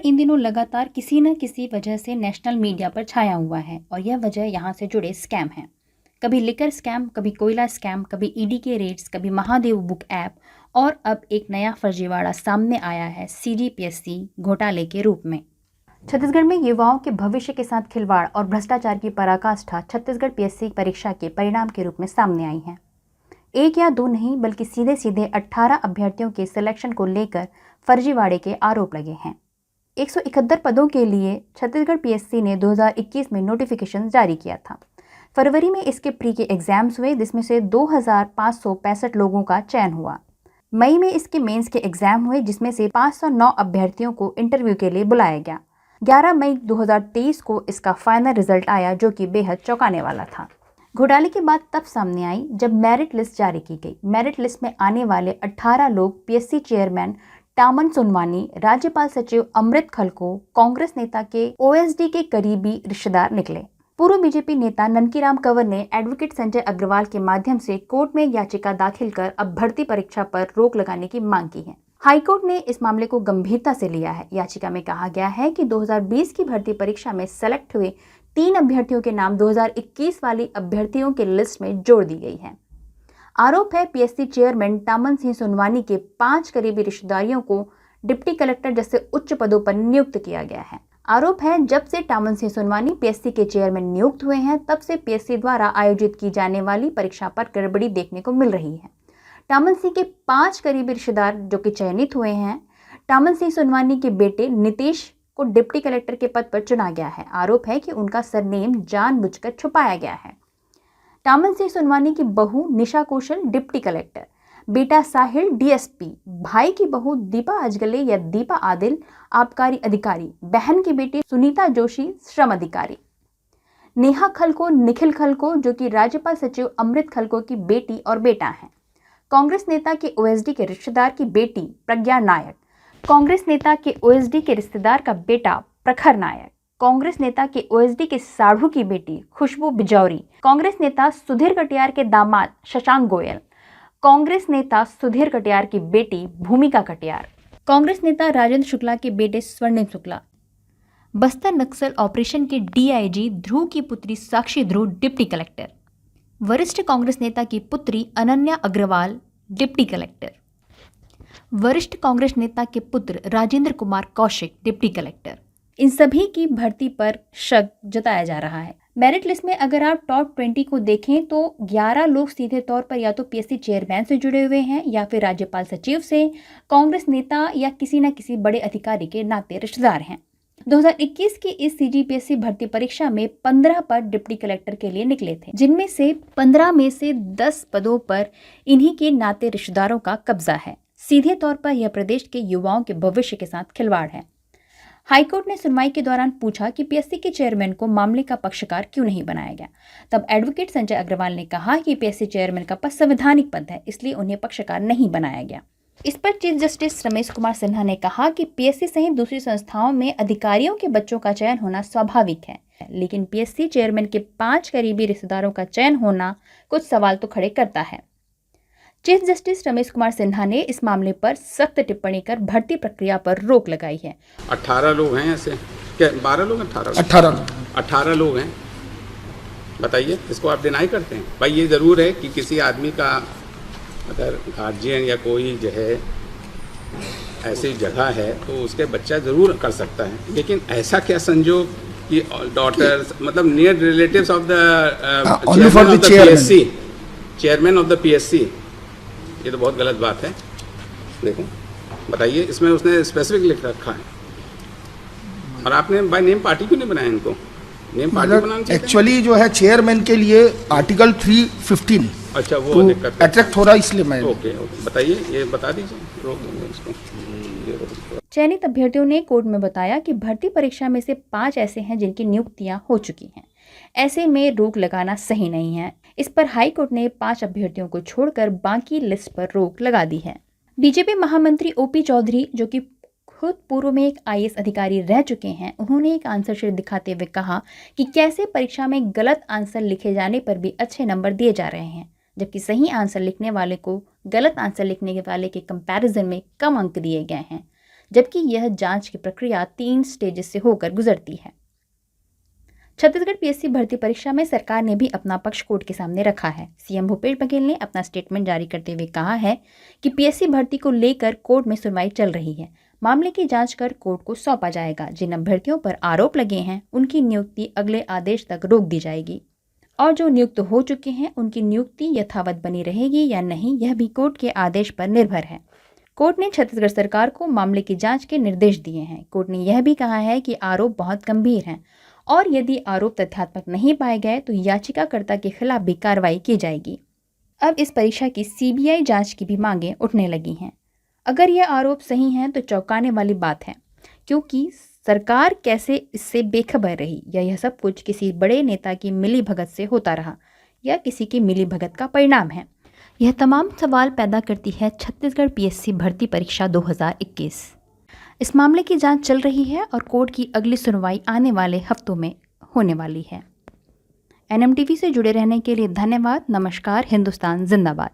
इन दिनों लगातार किसी न किसी वजह से नेशनल मीडिया पर छाया हुआ है और यह वजह यहाँ से जुड़े स्कैम है। कभी लिकर स्कैम, कभी कोयला स्कैम, कभी ईडी के रेड्स, कभी महादेव बुक ऐप और अब एक नया फर्जीवाड़ा सामने आया है CGPSC घोटाले के रूप में। छत्तीसगढ़ में युवाओं के भविष्य के साथ खिलवाड़ और भ्रष्टाचार की पराकाष्ठा छत्तीसगढ़ PSC परीक्षा के परिणाम के रूप में सामने आई है। एक या दो नहीं बल्कि सीधे सीधे 18 अभ्यर्थियों के सिलेक्शन को लेकर फर्जीवाड़े के आरोप लगे हैं। 171 पदों के लिए छत्तीसगढ़ PSC ने 2021 में नोटिफिकेशन जारी किया था। फरवरी में इसके प्री के एग्जाम्स हुए जिसमें से 2565 लोगों का चयन हुआ। मई में इसके मेंस के एग्जाम हुए जिसमें से 509 अभ्यर्थियों को इंटरव्यू के लिए बुलाया गया। 11 मई 2023 को इसका फाइनल रिजल्ट आया जो कि बेहद चौंकाने वाला था। घोटाले की बात तब सामने आई जब मेरिट लिस्ट जारी की गई। मेरिट लिस्ट में आने वाले 18 लोग PSC चेयरमैन टामन सोनवानी, राज्यपाल सचिव अमृत खलको, कांग्रेस नेता के OSD के करीबी रिश्तेदार निकले। पूर्व बीजेपी नेता ननकीराम कंवर ने एडवोकेट संजय अग्रवाल के माध्यम से कोर्ट में याचिका दाखिल कर अब भर्ती परीक्षा पर रोक लगाने की मांग की है। हाईकोर्ट ने इस मामले को गंभीरता से लिया है। याचिका में कहा गया है कि 2020 की भर्ती परीक्षा में सेलेक्ट हुए 3 अभ्यर्थियों के नाम 2021 वाली अभ्यर्थियों के लिस्ट में जोड़ दी गई है। आरोप है PSC चेयरमैन टामन सिंह सोनवानी के 5 करीबी रिश्तेदारियों को डिप्टी कलेक्टर जैसे उच्च पदों पर नियुक्त किया गया है। आरोप है जब से टामन सिंह सोनवानी PSC के चेयरमैन नियुक्त हुए हैं तब से PSC द्वारा आयोजित की जाने वाली परीक्षा पर गड़बड़ी देखने को मिल रही है। टामन सिंह के 5 करीबी रिश्तेदार जो कि चयनित हुए हैं, टामन सिंह सोनवानी के बेटे नीतीश को डिप्टी कलेक्टर के पद पर चुना गया है। आरोप है कि उनका सरनेम जानबूझकर छुपाया गया है। टामन सिंह सोनवानी की बहू निशा कौशल डिप्टी कलेक्टर, बेटा साहिल DSP, भाई की बहू दीपा अजगले या दीपा आदिल आबकारी अधिकारी, बहन की बेटी सुनीता जोशी श्रम अधिकारी, नेहा खलको निखिल खलको जो कि राज्यपाल सचिव अमृत खलको की बेटी और बेटा हैं, कांग्रेस नेता के OSD के रिश्तेदार की बेटी प्रज्ञा नायक, कांग्रेस नेता के OSD के रिश्तेदार का बेटा प्रखर नायक, कांग्रेस नेता के OSD के साढ़ू की बेटी खुशबू बिजौरी, कांग्रेस नेता सुधीर कटियार के दामाद शशांक गोयल, कांग्रेस नेता सुधीर कटियार की बेटी भूमिका कटियार, कांग्रेस नेता राजेंद्र शुक्ला के बेटे स्वर्णिम शुक्ला, बस्तर नक्सल ऑपरेशन के DIG ध्रुव की पुत्री साक्षी ध्रुव डिप्टी कलेक्टर, वरिष्ठ कांग्रेस नेता की पुत्री अनन्या अग्रवाल डिप्टी कलेक्टर, वरिष्ठ कांग्रेस नेता के पुत्र राजेंद्र कुमार कौशिक डिप्टी कलेक्टर। इन सभी की भर्ती पर शक जताया जा रहा है। मेरिट लिस्ट में अगर आप टॉप 20 को देखें तो 11 लोग सीधे तौर पर या तो PSC चेयरमैन से जुड़े हुए हैं या फिर राज्यपाल सचिव से, कांग्रेस नेता या किसी न किसी बड़े अधिकारी के नाते रिश्तेदार हैं। 2021 की इस CGPSC भर्ती परीक्षा में 15 पद डिप्टी कलेक्टर के लिए निकले थे, जिनमें से 15 में से 10 पदों पर इन्हीं के नाते रिश्तेदारों का कब्जा है। सीधे तौर पर यह प्रदेश के युवाओं के भविष्य के साथ खिलवाड़ है। हाईकोर्ट ने सुनवाई के दौरान पूछा कि PSC के चेयरमैन को मामले का पक्षकार क्यों नहीं बनाया गया। तब एडवोकेट संजय अग्रवाल ने कहा कि PSC चेयरमैन का पद संवैधानिक पद है, इसलिए उन्हें पक्षकार नहीं बनाया गया। इस पर चीफ जस्टिस रमेश कुमार सिन्हा ने कहा कि PSC सहित दूसरी संस्थाओं में अधिकारियों के बच्चों का चयन होना स्वाभाविक है, लेकिन PSC चेयरमैन के 5 करीबी रिश्तेदारों का चयन होना कुछ सवाल तो खड़े करता है। चीफ जस्टिस रमेश कुमार सिन्हा ने इस मामले पर सख्त टिप्पणी कर भर्ती प्रक्रिया पर रोक लगाई है। 18 लोग हैं ऐसे, क्या 12 लोग? 18 लोग हैं। बताइए, इसको आप डिनाई करते हैं? भाई ये ज़रूर है कि किसी आदमी का अगर गार्जियन या कोई जो है ऐसी जगह है तो उसके बच्चा ज़रूर कर सकता है, लेकिन ऐसा क्या संजोग कि डॉटर्स मतलब near relatives of the chairman of the PSC, ये तो बहुत गलत बात है। देखो बताइए, इसमें उसने स्पेसिफिक लिख रखा है और आपने बाय नेम पार्टी क्यों नहीं बनाया इनको? नेम पार्टी बनाना चाहिए। एक्चुअली जो है चेयरमैन के लिए आर्टिकल 315 अच्छा वो दिक्कत अट्रैक्ट हो रहा है, इसलिए मैं ओके बताइए, ये बता दीजिए, रोक देंगे इसको। चयनित अभ्यर्थियों ने कोर्ट में बताया कि भर्ती परीक्षा में से 5 ऐसे हैं जिनकी नियुक्तियां हो चुकी हैं। ऐसे में रोक लगाना सही नहीं है। इस पर हाई कोर्ट ने 5 अभ्यर्थियों को छोड़कर बाकी लिस्ट पर रोक लगा दी है। बीजेपी महामंत्री OP चौधरी जो कि खुद पूर्व में एक IAS अधिकारी रह चुके हैं, उन्होंने एक आंसर शीट दिखाते हुए कहा कि कैसे परीक्षा में गलत आंसर लिखे जाने पर भी अच्छे नंबर दिए जा रहे हैं, जबकि सही आंसर लिखने वाले को गलत आंसर लिखने वाले के कंपैरिजन में कम अंक दिए गए हैं। जबकि यह जांच की प्रक्रिया 3 स्टेजेस से होकर गुजरती है। छत्तीसगढ़ पीएससी भर्ती परीक्षा में सरकार ने भी अपना पक्ष कोर्ट के सामने रखा है। सीएम भूपेश बघेल ने अपना स्टेटमेंट जारी करते हुए कहा है कि पीएससी भर्ती को लेकर कोर्ट में सुनवाई चल रही है। मामले की जांच कर कोर्ट को सौंपा जाएगा। जिन अभ्यर्थियों पर आरोप लगे हैं उनकी नियुक्ति अगले आदेश तक रोक दी जाएगी और जो नियुक्त हो चुके हैं उनकी नियुक्ति यथावत बनी रहेगी या नहीं, यह भी कोर्ट के आदेश पर निर्भर है। कोर्ट ने छत्तीसगढ़ सरकार को मामले की जांच के निर्देश दिए हैं। कोर्ट ने यह भी कहा है कि आरोप बहुत गंभीर हैं और यदि आरोप तथ्यात्मक नहीं पाए गए तो याचिकाकर्ता के खिलाफ भी कार्रवाई की जाएगी। अब इस परीक्षा की सीबीआई जांच की भी मांगें उठने लगी हैं। अगर यह आरोप सही हैं तो चौंकाने वाली बात है, क्योंकि सरकार कैसे इससे बेखबर रही, या यह सब कुछ किसी बड़े नेता की मिलीभगत से होता रहा या किसी की मिलीभगत का परिणाम है। यह तमाम सवाल पैदा करती है छत्तीसगढ़ पीएससी भर्ती परीक्षा 2021। इस मामले की जांच चल रही है और कोर्ट की अगली सुनवाई आने वाले हफ्तों में होने वाली है। एनएमटीवी से जुड़े रहने के लिए धन्यवाद। नमस्कार। हिंदुस्तान जिंदाबाद।